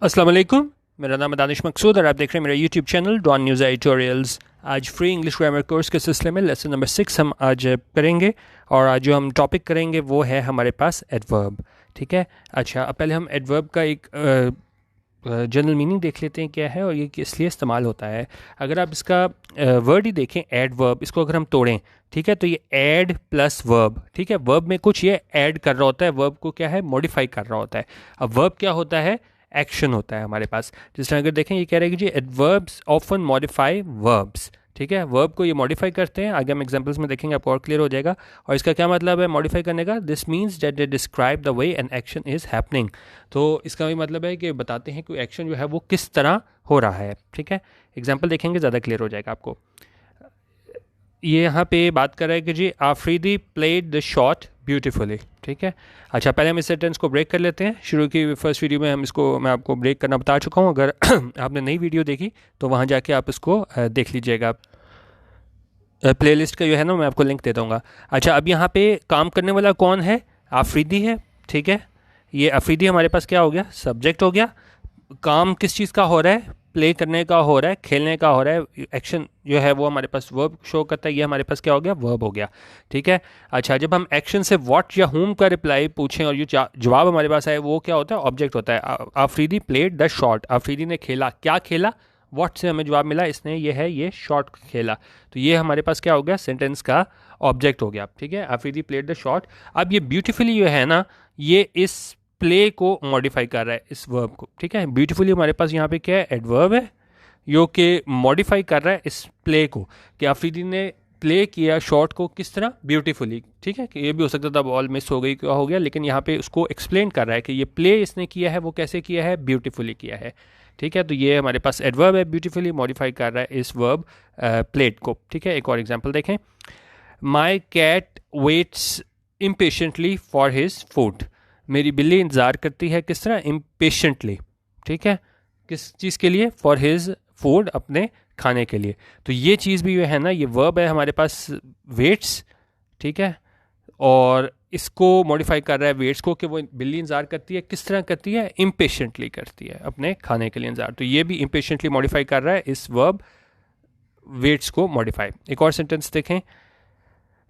अस्सलाम वालेकुम। मेरा नाम है दानिश मकसूद और आप देख रहे हैं मेरा YouTube channel Dawn news editorials. आज फ्री इंग्लिश ग्रामर कोर्स के सिलसिले में लेसन नंबर 6 हम आज करेंगे और आज जो हम टॉपिक करेंगे वो है हमारे पास एडवर्ब। ठीक है। अच्छा, अब पहले हम एडवर्ब का एक जनरल मीनिंग देख लेते हैं क्या है और ये किस लिए इस्तेमाल होता है। अगर आप इसका वर्ड ही देखें एडवर्ब, इसको अगर हम तोड़ें, ठीक है, तो ये ऐड प्लस वर्ब, ठीक है, वर्ब में कुछ ये ऐड कर रहा होता है, वर्ब को क्या है मॉडिफाई कर रहा होता है। अब वर्ब क्या होता है, एक्शन होता है हमारे पास। जिस तरह अगर देखें ये कह रहा है कि जी एडवर्ब्स ऑफन मॉडिफाई वर्ब्स, ठीक है, वर्ब को ये मॉडिफाई करते हैं। आगे हम एग्जांपल्स में देखेंगे, आपको और क्लियर हो जाएगा। और इसका क्या मतलब है मॉडिफाई करने का, this means that they describe the way an action is happening. तो इसका भी मतलब है कि बताते हैं कि एक्शन जो है वो किस तरह हो रहा है। ठीक है, एग्जाम्पल देखेंगे ज़्यादा क्लियर हो जाएगा आपको। ये यहाँ पे बात कर रहा है कि जी Afridi played the shot beautifully. ठीक है। अच्छा, पहले हम इस सेंटेंस को ब्रेक कर लेते हैं। शुरू की फर्स्ट वीडियो में मैं आपको ब्रेक करना बता चुका हूँ। अगर आपने नई वीडियो देखी तो वहाँ जाके आप इसको देख लीजिएगा। प्लेलिस्ट का जो है ना मैं आपको लिंक दे दूँगा। अच्छा, अब यहाँ पे काम करने वाला कौन है, आफरीदी है। ठीक है, ये आफरीदी हमारे पास क्या हो गया, सब्जेक्ट हो गया। काम किस चीज़ का हो रहा है, प्ले करने का हो रहा है, खेलने का हो रहा है। एक्शन जो है वो हमारे पास वर्ब शो करता है, ये हमारे पास क्या हो गया, वर्ब हो गया। ठीक है। अच्छा, जब हम एक्शन से व्हाट या हुम का रिप्लाई पूछें और ये जवाब हमारे पास आए, वो क्या होता है, ऑब्जेक्ट होता है। Afridi played the shot, Afridi ने खेला, क्या खेला, व्हाट से हमें जवाब मिला, इसने ये है ये शॉट खेला। तो ये हमारे पास क्या हो गया, सेंटेंस का ऑब्जेक्ट हो गया। ठीक है, आफरीदी प्लेड द शॉट। अब ये ब्यूटीफुली जो है ना, ये इस प्ले को मॉडिफाई कर रहा है, इस वर्ब को। ठीक है, ब्यूटीफुली हमारे पास यहाँ पे क्या है, एडवर्ब है जो कि मॉडिफाई कर रहा है इस प्ले को, कि आफरीदी ने प्ले किया शॉट को किस तरह, ब्यूटीफुली। ठीक है, कि ये भी हो सकता था बॉल मिस हो गई, क्या हो गया, लेकिन यहाँ पे उसको एक्सप्लेन कर रहा है कि ये प्ले इसने किया है वो कैसे किया है, ब्यूटीफुली किया है। ठीक है, तो ये हमारे पास एडवर्ब है, ब्यूटीफुली मॉडिफाई कर रहा है इस वर्ब प्लेड को। ठीक है, एक और एग्जाम्पल देखें। My cat waits impatiently for his food, मेरी बिल्ली इंतज़ार करती है किस तरह, इम्पेशेंटली। ठीक है, किस चीज़ के लिए, फॉर हिज फूड, अपने खाने के लिए। तो ये चीज़ भी जो है ना, ये वर्ब है हमारे पास वेट्स। ठीक है, और इसको मॉडिफाई कर रहा है वेट्स को, कि वो बिल्ली इंतज़ार करती है, किस तरह करती है, इम्पेशेंटली करती है, अपने खाने के लिए इंतज़ार। तो ये भी इम्पेशेंटली मॉडिफाई कर रहा है इस वर्ब वेट्स को मॉडिफाई। एक और सेंटेंस देखें,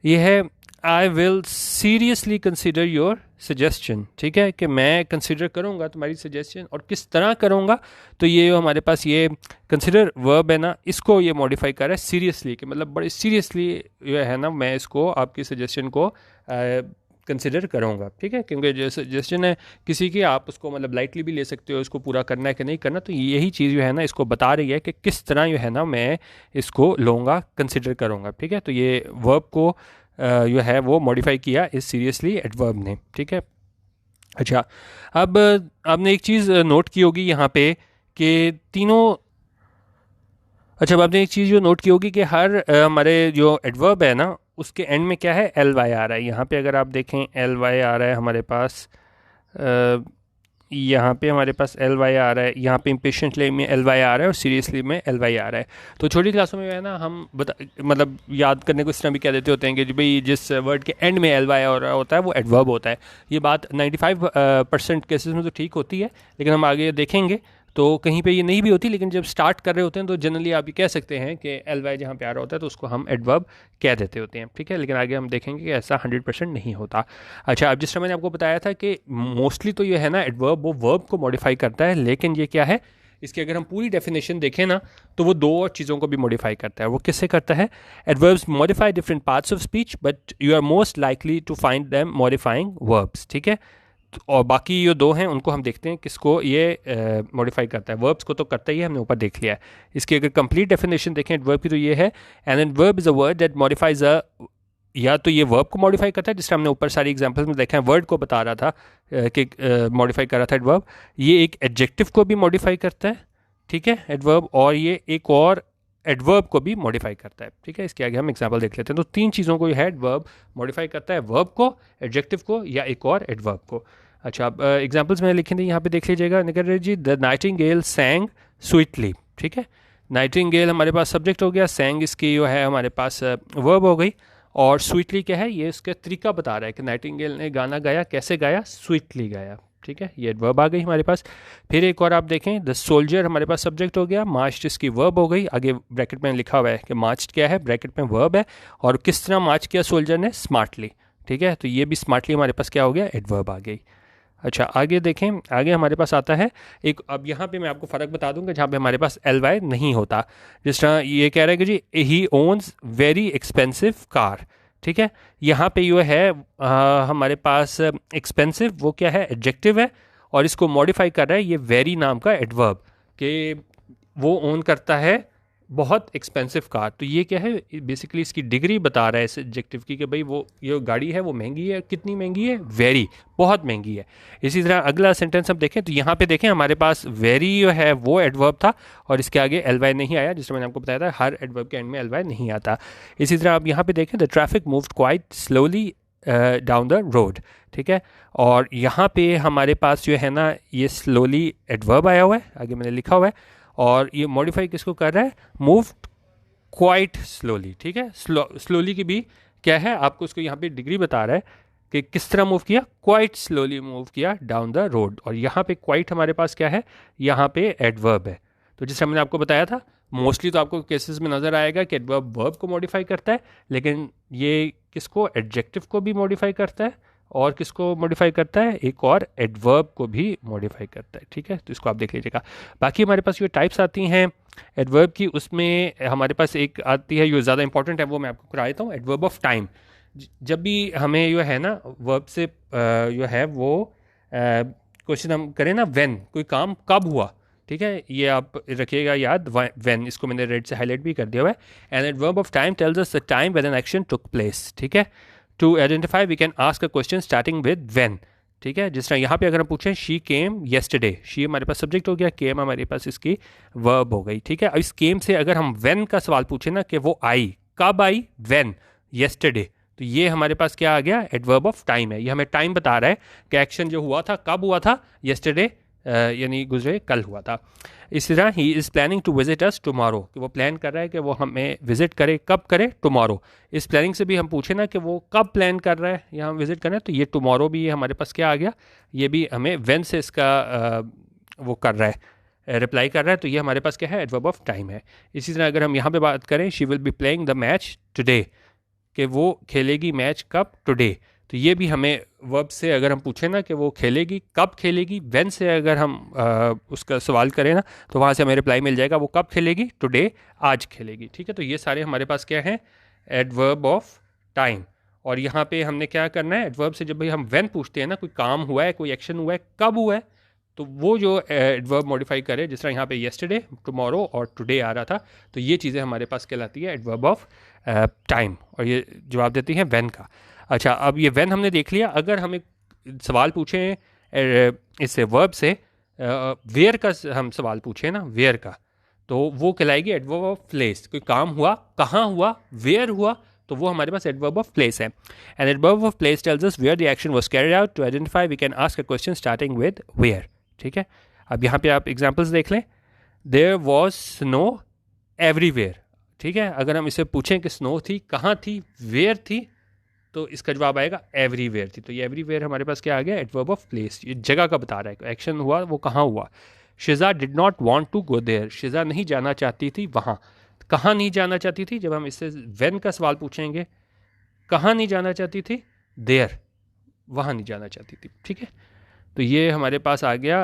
ये है I will seriously consider your suggestion. ठीक है, कि मैं कंसिडर करूँगा तुम्हारी सजेशन, और किस तरह करूँगा, तो ये हमारे पास ये कंसिडर वर्ब है ना, इसको ये मॉडिफाई कर रहा है सीरियसली, कि मतलब बड़े सीरियसली ये है ना, मैं इसको आपकी सजेशन को कंसिडर करूँगा। ठीक है, क्योंकि जो सजेशन है किसी की, आप उसको मतलब लाइटली भी ले सकते हो, इसको पूरा करना है कि नहीं करना। तो यही चीज़ जो है ना इसको बता रही है कि किस तरह जो है ना मैं इसको लूँगा, कंसिडर करूँगा। ठीक है, तो ये वर्ब को जो है वो मॉडिफाई किया इस सीरियसली एडवर्ब ने। ठीक है। अच्छा, अब आपने एक चीज़ नोट की होगी यहाँ पे कि तीनों, अच्छा अब आपने एक चीज़ जो नोट की होगी कि हर हमारे जो एडवर्ब है ना उसके एंड में क्या है, एल वाई आ रहा है। यहाँ पे अगर आप देखें एल वाई आ रहा है हमारे पास, यहाँ पे हमारे पास एल वाई आ रहा है, यहाँ पे इम्पेशेंटली में एल वाई आ रहा है और सीरियसली में एल वाई आ रहा है। तो छोटी क्लासों में जो है ना हम मतलब याद करने को इस तरह भी कह देते होते हैं कि भाई जिस वर्ड के एंड में एल वाई आ रहा होता है वो एडवर्ब होता है। ये बात 95% केसेस में तो ठीक होती है, लेकिन हम आगे देखेंगे तो कहीं पे ये नहीं भी होती। लेकिन जब स्टार्ट कर रहे होते हैं तो जनरली आप ये कह सकते हैं कि एल वाई जहाँ पे आ रहा होता है तो उसको हम एडवर्ब कह देते होते हैं। ठीक है, लेकिन आगे हम देखेंगे कि ऐसा 100% नहीं होता। अच्छा, अब जिस तरह मैंने आपको बताया था कि मोस्टली तो ये है ना एडवर्ब वो वर्ब को मॉडिफाई करता है, लेकिन ये क्या है, इसकी अगर हम पूरी डेफिनेशन देखें ना तो वो दो और चीज़ों को भी मॉडिफाई करता है। वो किससे करता है, adverbs modify different parts of speech but you are most likely to find them modifying verbs. ठीक है, और बाकी ये दो हैं उनको हम देखते हैं किसको ये मॉडिफाई करता है। वर्ब्स को तो करता ही है, हमने ऊपर देख लिया है। इसकी अगर कंप्लीट डेफिनेशन देखें एडवर्ब की तो ये है, an adverb is a word that modifies a, या तो ये वर्ब को मॉडिफाई करता है, जिस तरह हमने ऊपर सारी एग्जांपल्स में देखा है, वर्ड को बता रहा था कि मॉडिफाई कर रहा था एडवर्ब। ये एक एडजेक्टिव को भी मॉडिफाई करता है, ठीक है, एडवर्ब, और ये एक और एडवर्ब को भी मॉडिफाई करता है। ठीक है, इसके आगे हम एग्जांपल देख लेते हैं। तो तीन चीज़ों को ये है एडवर्ब मॉडिफाई करता है, वर्ब को, एडजेक्टिव को, या एक और एडवर्ब को। अच्छा, अब एग्जाम्पल्स मैंने लिखे थे यहाँ पे देख लीजिएगा। निकल जी, द नाइटिंगेल सैंग स्वीटली। ठीक है, नाइटिंगेल हमारे पास सब्जेक्ट हो गया, सैंग इसकी जो है हमारे पास वर्ब हो गई, और स्वीटली क्या है, ये इसका तरीका बता रहा है कि नाइटिंगेल ने गाना गाया, कैसे गाया, स्वीटली गाया। ठीक है, ये एडवर्ब आ गई हमारे पास। फिर एक और आप देखें, द सोल्जर हमारे पास सब्जेक्ट हो गया, मार्च इसकी वर्ब हो गई। आगे ब्रैकेट में लिखा हुआ है कि मार्च क्या है, ब्रैकेट में वर्ब है, और किस तरह मार्च किया सोल्जर ने, स्मार्टली। ठीक है, तो ये भी स्मार्टली हमारे पास क्या हो गया, एडवर्ब आ गई। अच्छा, आगे देखें, आगे हमारे पास आता है एक, अब यहाँ पे मैं आपको फ़र्क बता दूंगा जहाँ पे हमारे पास एल वाई नहीं होता। जिस तरह ये कह रहा है कि जी ही ओन्स वेरी एक्सपेंसिव कार। ठीक है, यहाँ पे जो है हमारे पास एक्सपेंसिव वो क्या है, एडजेक्टिव है, और इसको मॉडिफाई कर रहा है ये वेरी नाम का एडवर्ब, कि वो ओन करता है बहुत एक्सपेंसिव कार। तो ये क्या है, बेसिकली इसकी डिग्री बता रहा है इस एडजेक्टिव की, कि भाई वो ये गाड़ी है वो महंगी है, कितनी महंगी है, वेरी, बहुत महंगी है। इसी तरह अगला सेंटेंस हम देखें तो यहाँ पे देखें हमारे पास वेरी जो है वो एडवर्ब था, और इसके आगे एल वाई नहीं आया, जिस तरह मैंने आपको बताया था हर एडवर्ब के एंड में एल वाई नहीं आता। इसी तरह आप यहाँ पे देखें, the traffic moved quite slowly down the road. ठीक है, और यहाँ पे हमारे पास जो है ना ये स्लोली एडवर्ब आया हुआ है, आगे मैंने लिखा हुआ है, और ये मॉडिफाई किसको कर रहा है, मूव क्वाइट स्लोली। ठीक है, स्लोली की भी क्या है, आपको उसको यहाँ पे डिग्री बता रहा है कि किस तरह मूव किया, क्वाइट स्लोली मूव किया डाउन द रोड। और यहाँ पे क्वाइट हमारे पास क्या है, यहाँ पे एडवर्ब है। तो जिस तरह मैंने आपको बताया था, मोस्टली तो आपको केसेस में नज़र आएगा कि एडवर्ब वर्ब को मॉडिफाई करता है, लेकिन ये किसको, एडजेक्टिव को भी मॉडिफाई करता है, और किसको मॉडिफाई करता है, एक और एडवर्ब को भी मॉडिफाई करता है। ठीक है, तो इसको आप देख लीजिएगा। बाकी हमारे पास जो टाइप्स आती हैं एडवर्ब की, उसमें हमारे पास एक आती है जो ज़्यादा इंपॉर्टेंट है, वो मैं आपको करा देता हूँ, एडवर्ब ऑफ टाइम। जब भी हमें जो है ना वर्ब से जो है वो क्वेश्चन हम करें ना, व्हेन, कोई काम कब हुआ, ठीक है, ये आप रखिएगा याद, व्हेन, इसको मैंने रेड से हाईलाइट भी कर दिया हुआ है। And adverb of time tells us the time when an action took place. ठीक है, to identify we can ask a question starting with when. ठीक है, जिस तरह यहाँ पे अगर हम पूछें शी केम येस्टरडे, शी हमारे पास सब्जेक्ट हो गया, केम हमारे पास इसकी वर्ब हो गई। ठीक है, अब इस केम से अगर हम व्हेन का सवाल पूछे ना कि वो आई, कब आई, व्हेन, येस्टरडे, तो ये हमारे पास क्या आ गया, एडवर्ब ऑफ टाइम है। ये हमें टाइम बता रहा है कि एक्शन जो हुआ था कब हुआ था, येस्टरडे यानी गुजरे कल हुआ था। इसी तरह ही is planning to visit us tomorrow, कि वो प्लान कर रहा है कि वो हमें विजिट करे, कब करे, टुमारो। इस प्लानिंग से भी हम पूछे ना कि वो कब प्लान कर रहा है या हम विजिट करें, तो ये टुमारो भी ये हमारे पास क्या आ गया, ये भी हमें व्हेन से इसका वो कर रहा है, रिप्लाई कर रहा है, तो ये हमारे पास क्या है, एडवर्ब ऑफ टाइम है। इसी तरह अगर हम यहाँ पे बात करें, she will be playing the match today, कि वो खेलेगी मैच कब, टुडे, तो ये भी हमें वर्ब से अगर हम पूछें ना कि वो खेलेगी कब खेलेगी, व्हेन से अगर हम उसका सवाल करें ना, तो वहाँ से हमें रिप्लाई मिल जाएगा वो कब खेलेगी, टुडे, आज खेलेगी। ठीक है, तो ये सारे हमारे पास क्या है, एडवर्ब ऑफ टाइम। और यहाँ पे हमने क्या करना है, एडवर्ब से जब भाई हम व्हेन पूछते हैं ना, कोई काम हुआ है, कोई एक्शन हुआ है, कब हुआ है, तो वो जो एडवर्ब मॉडिफाई करे, जिस तरह यहाँ पे येस्टरडे, टुमारो और टुडे आ रहा था, तो ये चीज़ें हमारे पास कहलाती है एडवर्ब ऑफ टाइम, और ये जवाब देती हैं व्हेन का। अच्छा, अब ये व्हेन हमने देख लिया। अगर हम एक सवाल पूछें इससे वर्ब से, वेयर का हम सवाल पूछें ना, वेयर का, तो वो कहलाएगी एडवर्ब ऑफ प्लेस। कोई काम हुआ, कहाँ हुआ, वेयर हुआ, तो वो हमारे पास एडवर्ब ऑफ प्लेस है। And adverb of place tells us where the action was carried out, to identify we can ask a question starting with where. ठीक है, अब यहाँ पे आप एग्जाम्पल्स देख लें, देयर वॉज स्नो एवरीवेयर। ठीक है, अगर हम इसे पूछें कि स्नो थी, कहाँ थी, वेयर थी, तो इसका जवाब आएगा एवरीवेयर थी। तो ये एवरीवेयर हमारे पास क्या आ गया, एडवर्ब ऑफ प्लेस, ये जगह का बता रहा है, एक्शन हुआ वो कहाँ हुआ। Shiza did not want to go there, Shiza नहीं जाना चाहती थी वहाँ। कहाँ नहीं जाना चाहती थी, जब हम इससे व्हेन का सवाल पूछेंगे, कहाँ नहीं जाना चाहती थी, देयर, वहाँ नहीं जाना चाहती थी। ठीक है, तो ये हमारे पास आ गया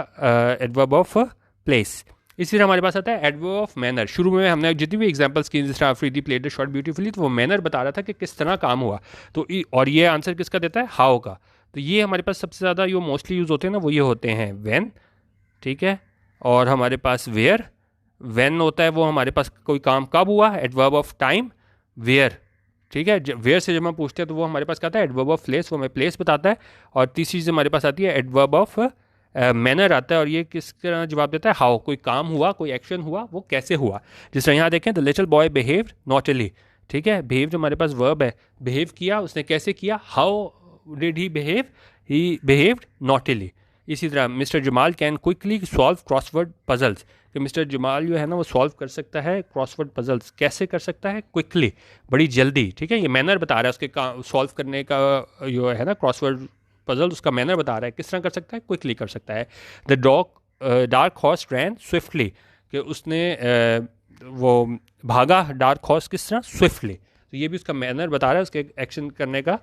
एडवर्ब ऑफ प्लेस। इसी तरह हमारे पास आता है एडवर्ब ऑफ मैनर। शुरू में हमने जितनी भी एग्जांपल्स की, जिस तरह Afridi played the shot beautifully, तो वो मैनर बता रहा था कि किस तरह काम हुआ, तो और ये आंसर किसका देता है, हाउ का। तो ये हमारे पास सबसे ज़्यादा जो मोस्टली यूज़ होते हैं ना, वो ये होते हैं व्हेन। ठीक है, और हमारे पास वेयर, व्हेन होता है वो हमारे पास कोई काम कब हुआ, एडवर्ब ऑफ टाइम, वेयर। ठीक है, वेयर से जब हम पूछते हैं तो वो हमारे पास क्या आता है, एडवर्ब ऑफ प्लेस, वो हमें प्लेस बताता है। और तीसरी चीज़ हमारे पास आती है एडवर्ब ऑफ मैनर आता है, और ये किस तरह जवाब देता है, हाउ, कोई काम हुआ, कोई एक्शन हुआ, वो कैसे हुआ। जिस तरह यहाँ देखें, द लिटिल बॉय बिहेव्ड नॉटली। ठीक है, बिहेव जो हमारे पास वर्ब है, बिहेव किया, उसने कैसे किया, how did he behave, he behaved naughtily. इसी तरह mister Jamal can quickly solve crossword puzzles, कि मिस्टर जमाल जो है ना वो सॉल्व कर सकता है क्रॉसवर्ड पजल्स, कैसे कर सकता है, क्विकली, बड़ी जल्दी। ठीक है, ये मैनर बता रहा है उसके सॉल्व करने का जो है ना क्रॉसवर्ड पजल उसका मैनर बता रहा है, किस तरह कर सकता है, क्विकली कर सकता है। The dark horse ran swiftly, कि उसने वो भागा डार्क हॉर्स किस तरह, स्विफ्टली। तो ये भी उसका मैनर बता रहा है, उसके एक्शन करने का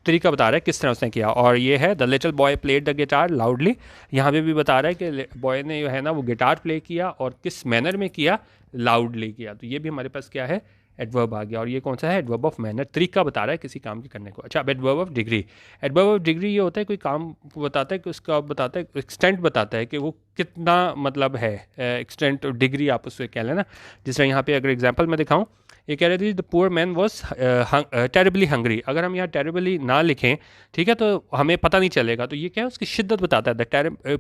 तरीका बता रहा है किस तरह उसने किया। और ये है the little boy played the guitar loudly, यहाँ पे भी बता रहा है कि बॉय ने जो है ना वो गिटार प्ले किया और किस मैनर में किया, लाउडली किया। तो ये भी हमारे पास क्या है, एडवर्ब आ गया। और ये कौन सा है, एडवर्ब ऑफ मैनर, तरीका बता रहा है किसी काम के करने को। अच्छा, अब adverb of degree. Adverb of degree ये होता है कोई काम बताता है कि उसका बताता है, एक्सटेंट बताता है कि वो कितना मतलब है, एक्सटेंट और डिग्री आप उससे कह लेना। जिस तरह यहाँ पे अगर एग्जांपल मैं दिखाऊं, ये कह रहे थे the poor man was terribly hungry. अगर हम यहाँ टेरिबली ना लिखें, ठीक है, तो हमें पता नहीं चलेगा। तो ये क्या है, उसकी शिद्दत बताता है। The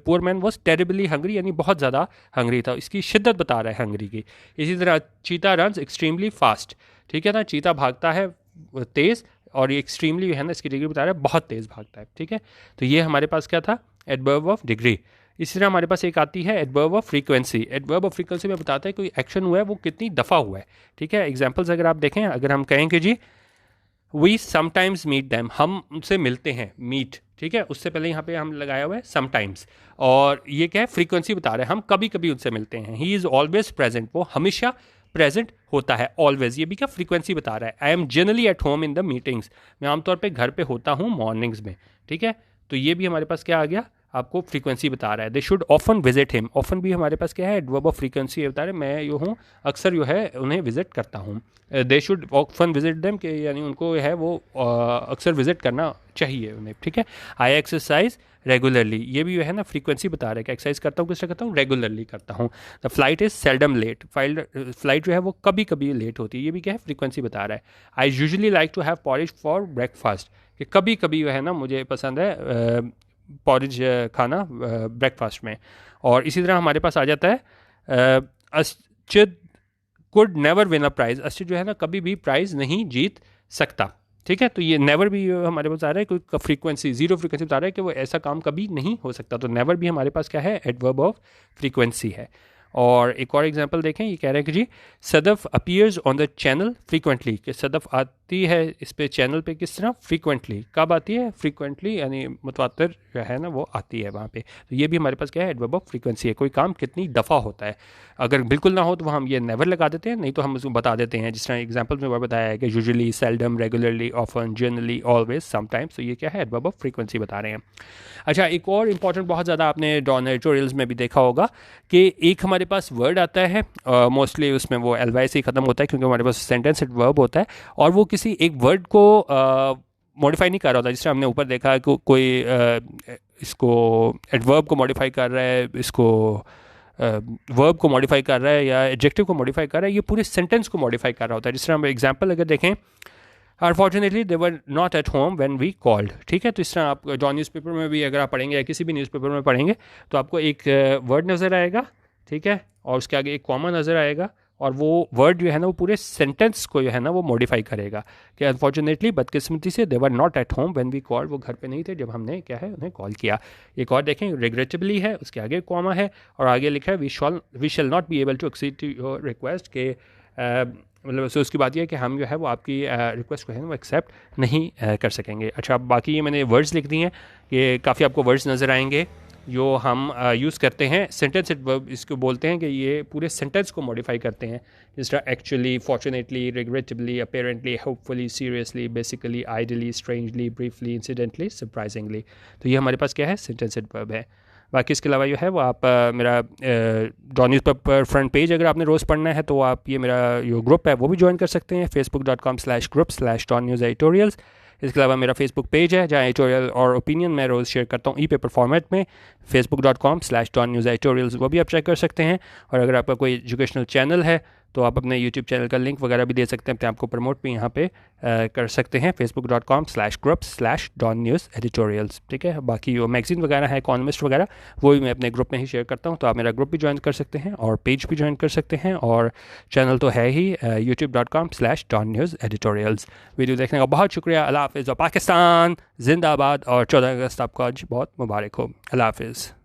poor man was terribly hungry, यानी बहुत ज़्यादा हंग्री था, इसकी शिद्दत बता रहा है हंग्री की। इसी तरह चीता रन्स एक्सट्रीमली फास्ट, ठीक है ना, चीता भागता है तेज़, और ये एक्सट्रीमली है ना, इसकी डिग्री बता रहा है बहुत तेज़ भागता है, ठीक है। तो ये हमारे पास क्या था, एडवर्ब ऑफ डिग्री। इसी तरह हमारे पास एक आती है adverb of frequency. Adverb of frequency में बताता है कोई एक्शन हुआ है वो कितनी दफ़ा हुआ है, ठीक है। एग्जांपल्स अगर आप देखें, अगर हम कहें कि जी वी समटाइम्स मीट दैम, हम उनसे मिलते हैं, मीट, ठीक है, उससे पहले यहाँ पे हम लगाया हुआ है समटाइम्स, और ये क्या है, फ्रीक्वेंसी बता रहे हैं, हम कभी कभी उनसे मिलते हैं। ही इज़ ऑलवेज प्रेजेंट, वो हमेशा प्रेजेंट होता है, ऑलवेज, ये भी क्या फ्रीक्वेंसी बता रहा है। I am generally at home in the meetings, मैं आमतौर पे घर पे होता हूँ मॉर्निंग्स में, ठीक है। तो ये भी हमारे पास क्या आ गया, आपको फ्रीक्वेंसी बता रहा है। They should often visit him, often भी हमारे पास क्या है, एडवर्ब ऑफ फ्रीक्वेंसी बता रहे हैं, मैं जो हूँ अक्सर जो है उन्हें विजिट करता हूँ। They should often visit them, के यानी उनको है वो अक्सर विजिट करना चाहिए उन्हें, ठीक है। आई एक्सरसाइज रेगुलरली, ये भी जो है ना फ्रीक्वेंसी बता रहा है कि एक्सरसाइज करता हूँ, किस तरह करता हूँ, रेगुलरली करता हूँ। The flight is seldom late, flight जो है वो कभी कभी लेट होती है, ये भी क्या है, फ्रीक्वेंसी बता रहा है। I usually like to have porridge for breakfast, कि कभी कभी जो है ना मुझे पसंद है पॉरिज खाना ब्रेकफास्ट में। और इसी तरह हमारे पास आ जाता है Ashchit could never win a prize, Ashchit जो है ना कभी भी प्राइज नहीं जीत सकता, ठीक है। तो ये नेवर भी हमारे पास आ रहा है, कोई फ्रीक्वेंसी, जीरो फ्रीक्वेंसी बता रहा है कि वो ऐसा काम कभी नहीं हो सकता। तो नेवर भी हमारे पास क्या है, एडवर्ब ऑफ फ्रीक्वेंसी है। और एक और एग्जांपल देखें, ये कह रहे हैं कि जी Sadaf appears on the channel frequently, कि सदफ आती है इस पे चैनल पे किस तरह, फ्रीक्वेंटली, कब आती है, फ्रीक्वेंटली, यानी मुतवातिर जो है ना वो आती है वहाँ पे। तो ये भी हमारे पास क्या है, एडवर्ब ऑफ फ्रीक्वेंसी है, कोई काम कितनी दफ़ा होता है। अगर बिल्कुल ना हो तो वहाँ हम ये नेवर लगा देते हैं, नहीं तो हम उसको बता देते हैं, जिस तरह एग्जाम्पल में बताया है कि usually, seldom, regularly, often, generally, always, sometimes. तो ये क्या है, एडवर्ब ऑफ फ्रीक्वेंसी बता रहे हैं। अच्छा, एक और इंपॉर्टेंट, बहुत ज़्यादा आपने डॉन एडिटोरियल्स में भी देखा होगा कि एक हमारे पास वर्ड आता है, मोस्टली उसमें वो एलवाई से ही ख़त्म होता है, क्योंकि हमारे पास सेंटेंस वर्ब होता है, और वो किसी एक वर्ड को मॉडिफाई नहीं कर रहा होता। जिस तरह हमने ऊपर देखा है कोई इसको एडवर्ब को मॉडिफाई कर रहा है, इसको वर्ब को मॉडिफाई कर रहा है, या एडजेक्टिव को मॉडिफाई कर रहा है, ये पूरे सेंटेंस को मॉडिफाई कर रहा होता है। जिस तरह हम एग्जांपल अगर देखें, unfortunately they were not at home when we called, ठीक है। तो इस तरह आप जॉन न्यूज़पेपर में भी अगर आप पढ़ेंगे या किसी भी न्यूज़पेपर में पढ़ेंगे तो आपको एक वर्ड नज़र आएगा, ठीक है, और उसके आगे एक कॉमा नज़र आएगा, और वो वर्ड जो है ना वो पूरे सेंटेंस को जो है ना वो मॉडिफाई करेगा कि अनफॉर्चुनेटली, बदकिस्मती से, they were not at home when we called, वो घर पे नहीं थे जब हमने क्या है उन्हें कॉल किया। एक और देखें, रिग्रेटेबली है, उसके आगे कॉमा है, और आगे लिखा है we shall not be able to accede to your request, के मतलब सो उसकी बात यह है कि हम जो है वो आपकी रिक्वेस्ट को है ना वो एक्सेप्ट नहीं कर सकेंगे। अच्छा, बाकी ये मैंने वर्ड्स लिख दिए हैं, ये काफ़ी आपको वर्ड्स नज़र आएंगे जो हम यूज़ करते हैं, सेंटेंस वर्ब इसको बोलते हैं, कि ये पूरे सेंटेंस को मॉडिफाई करते हैं। जिस तरह actually, fortunately, regrettably, apparently, hopefully, seriously, basically, idly, strangely, briefly, incidentally, surprisingly. तो ये हमारे पास क्या है, सेंटेंस वर्ब है। बाकी इसके अलावा जो है वो आप मेरा डॉन न्यूज़पेपर फ्रंट पेज अगर आपने रोज़ पढ़ना है तो आप ये मेरा जो ग्रुप है वो भी ज्वाइन कर सकते हैं, facebook.com/group/डॉन न्यूज़ एडिटोरियल्स। इसके अलावा मेरा फेसबुक पेज है जहाँ एडिटोरियल और ओपिनियन मैं रोज़ शेयर करता हूँ ई पेपर फॉर्मेट में, facebook.com/डॉन न्यूज़ एडिटोरियल्स, वो भी आप चेक कर सकते हैं। और अगर आपका कोई एजुकेशनल चैनल है तो आप अपने यूट्यूब चैनल का लिंक वगैरह भी दे सकते हैं, अपने आपको प्रमोट भी यहाँ पे कर सकते हैं, facebook.com/group/डॉन न्यूज़ एडिटोरियल्स, ठीक है। बाकी जो मैगजीन वगैरह है, इकोनॉमिस्ट वगैरह, वो भी मैं अपने ग्रुप में ही शेयर करता हूँ, तो आप मेरा ग्रुप भी ज्वाइन कर सकते हैं और पेज भी ज्वाइन कर सकते हैं, और चैनल तो है ही youtube.com/डॉन न्यूज़ एडिटोरियल्स। वीडियो देखने का बहुत शुक्रिया। अल्लाह हाफ़िज़। और पाकिस्तान जिंदाबाद, और 14 अगस्त आपका आज बहुत मुबारक हो। अल्लाह हाफ़िज़।